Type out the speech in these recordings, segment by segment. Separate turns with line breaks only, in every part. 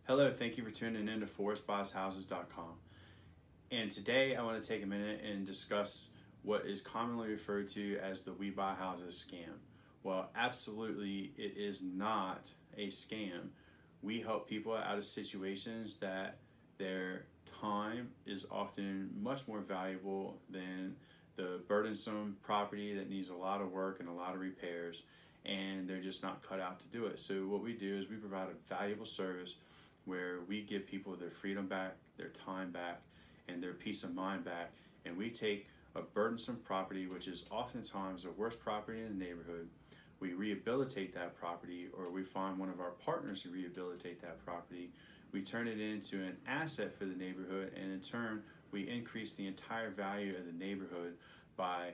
Hello, thank you for tuning in to forestbuyshouses.com. And today I want to take a minute and discuss what is commonly referred to as the We Buy Houses scam. Well, absolutely it is not a scam. We help people out of situations that their time is often much more valuable than the burdensome property that needs a lot of work and a lot of repairs, and they're just not cut out to do it. So what we do is we provide a valuable service where we give people their freedom back, their time back, and their peace of mind back. And we take a burdensome property, which is oftentimes the worst property in the neighborhood. We rehabilitate that property, or we find one of our partners to rehabilitate that property. We turn it into an asset for the neighborhood, and in turn, we increase the entire value of the neighborhood by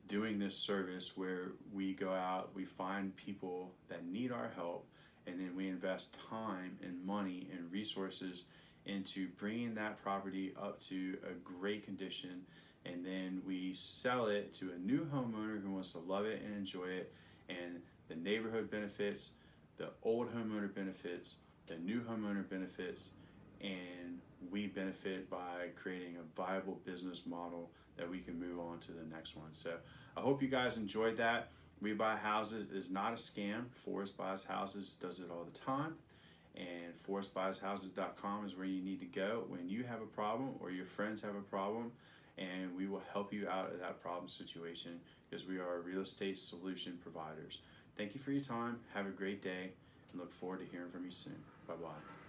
doing this service where we go out, we find people that need our help, and then we invest time and money and resources into bringing that property up to a great condition, and then we sell it to a new homeowner who wants to love it and enjoy it, and the neighborhood benefits, the old homeowner benefits, the new homeowner benefits, and we benefit by creating a viable business model that we can move on to the next one. So I hope you guys enjoyed that. We Buy Houses is not a scam. Forest Buys Houses does it all the time. And forestbuyshouses.com is where you need to go when you have a problem or your friends have a problem, and we will help you out of that problem situation because we are real estate solution providers. Thank you for your time. Have a great day and look forward to hearing from you soon. Bye-bye.